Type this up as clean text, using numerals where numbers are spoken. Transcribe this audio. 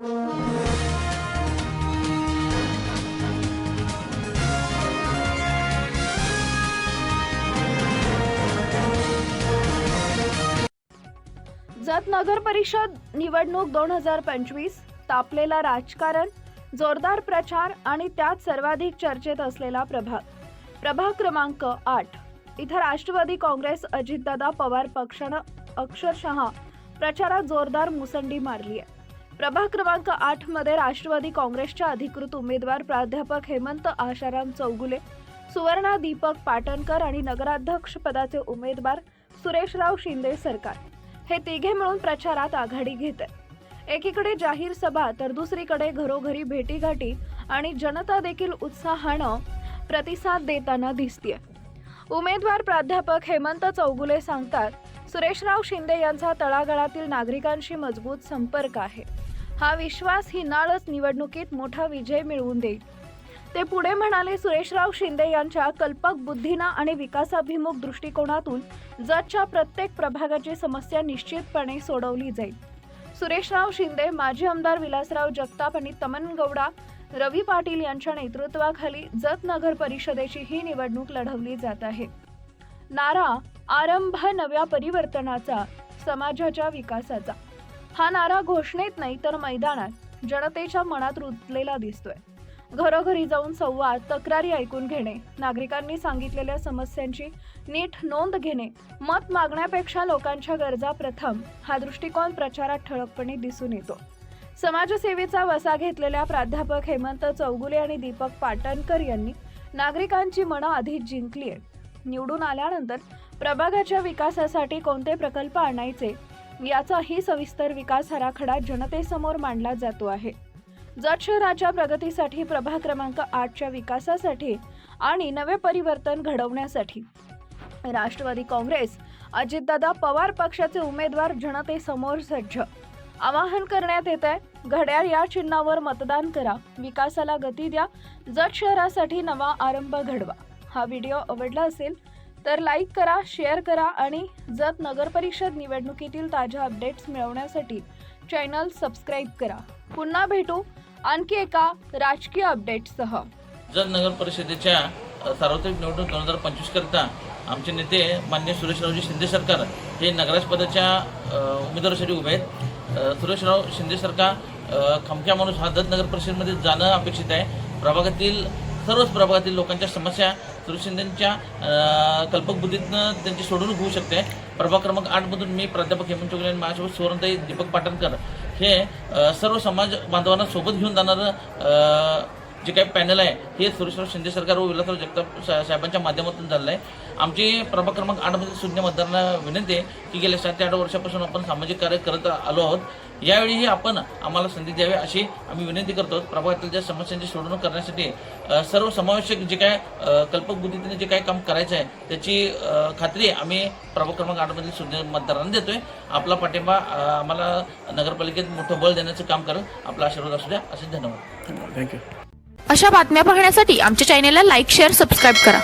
जत नगर परिषद निवडणूक 2025 तापलेला राजकारण, जोरदार प्रचार आणि त्यात सर्वाधिक चर्चेत असलेला प्रभाग क्रमांक 8 इथं राष्ट्रवादी काँग्रेस अजितदादा पवार पक्षानं अक्षरशः प्रचारात जोरदार मुसंडी मारली आहे। प्रभाग क्रमांक 8 मध्ये राष्ट्रवादी काँग्रेसच्या अधिकृत उमेदवार प्राध्यापक हेमंत आशाराम चौगुले, सुवर्णा दीपक पाटणकर आणि नगराध्यक्ष पदाचे उमेदवार सुरेशराव शिंदे सरकार हे तिघे मिळून प्रचारात आघाडी घेत आहेत। एकीकडे जाहीर सभा तर दुसरीकडे घरोघरी भेटीगाठी आणि जनता देखील उत्साहानं प्रतिसाद देताना दिसतेय। उमेदवार प्राध्यापक हेमंत चौगुले सांगतात, सुरेशराव शिंदे यांचा तळागाळातील नागरिकांशी मजबूत संपर्क आहे। हा विश्वास ही नाळच निवडणुकीत मोठा विजय मिळवून देईल। ते पुढे म्हणाले, सुरेशराव शिंदे यांच्या कल्पक बुद्धीनं आणि विकासाभिमुख दृष्टिकोनातून जतच्या प्रत्येक प्रभागाची समस्या निश्चितपणे सोडवली जाईल। सुरेशराव शिंदे, माजी आमदार विलासराव जगताप आणि तमनगौडा रवी पाटील यांच्या नेतृत्वाखाली जत नगर परिषदेची ही निवडणूक लढवली जात आहे। नारा आरंभ नव्या परिवर्तनाचा, समाजाच्या विकासाचा हा नारा घोषणेत नाही तर मैदानात जनतेच्या मनात रुजलेला दिसतोय। घरोघरी जाऊन संवाद, तक्रारी ऐकून घेणे, नागरिकांनी सांगितलेल्या समस्यांची नीट नोंद घेणे, मत मागण्यापेक्षा लोकांच्या गरजा प्रथम हा दृष्टिकोन प्रचारात ठळकपणे दिसून येतो। समाजसेवेचा वसा घेतलेल्या प्राध्यापक हेमंत चौगुले आणि दीपक पाटणकर यांनी नागरिकांची मनं आधीच जिंकली आहेत। निवडून आल्यानंतर प्रभागाच्या विकासासाठी कोणते प्रकल्प आणायचे याचाही सविस्तर विकास आराखडा जनतेसमोर मांडला जातो आहे। जत शहराच्या प्रगतीसाठी, प्रभाग क्रमांक 8च्या विकासासाठी आणि नवे परिवर्तन घडवण्यासाठी राष्ट्रवादी काँग्रेस अजितदादा पवार पक्षाचे उमेदवार जनतेसमोर सज्ज। आवाहन करण्यात येत आहे, घड्याळ या चिन्हावर मतदान करा, विकासाला गती द्या, जत शहरासाठी नवा आरंभ घडवा। हा व्हिडिओ आवडला असेल तर लाईक करा, शेअर करा आणि जत नगर परिषद निवडणुकीतील ताज्या अपडेट्स मिळवण्यासाठी चॅनल सबस्क्राईब करा। पुन्हा भेटू आणखी एका राजकीय अपडेट्ससह। जत नगर परिषदेच्या सार्वत्रिक निवडणूक 2025 करता आमचे नेते माननीय सुरेशरावजी शिंदे सरकार हे नगराध्यक्ष पदाच्या उमेदवारीसाठी उभे आहेत। सुरेशराव शिंदे सरकार खमक्या माणूस हा जत नगर परिषदेमध्ये जाणं अपेक्षित आहे। सर्वच प्रभागातील लोकांच्या समस्या सुरेश शिंदेंच्या कल्पक बुद्धीतनं त्यांची सोडवणूक होऊ शकते। प्रभाग क्रमांक 8 मधून मी प्राध्यापक हेमंत चौगुले आणि माझ्यासोबत सुवर्णताई दीपक पाटणकर हे सर्व समाज बांधवांना सोबत घेऊन जाणारं जे काही पॅनल आहे हे सुरेशराव शिंदे सरकार व विलासराव जगताप साहेबांच्या माध्यमातून झालं आहे। आमची प्रभाग क्रमांक 8 मध्ये सुज्ञ मतदारांना विनंती आहे की गेल्या 7 ते 8 वर्षापासून आपण सामाजिक कार्य करत आलो आहोत। यावेळीही आपण आम्हाला संधी द्यावी अशी आम्ही विनंती करतो। प्रभागातील ज्या समस्यांची सोडवणूक करण्यासाठी सर्व समावेशक जे काय कल्पक बुद्धीने जे काय काम करायचं आहे त्याची खात्री आम्ही प्रभाग क्रमांक 8 मधील सुज्ञ मतदारांना देतोय। आपला पाठिंबा आम्हाला नगरपालिकेत मोठं बळ देण्याचं काम करेल। आपला आशीर्वाद असू द्या। असे धन्यवाद। थँक्यू। अशा बातम्या पाहण्यासाठी आमच्या चॅनेलला लाईक, शेअर, सबस्क्राईब करा।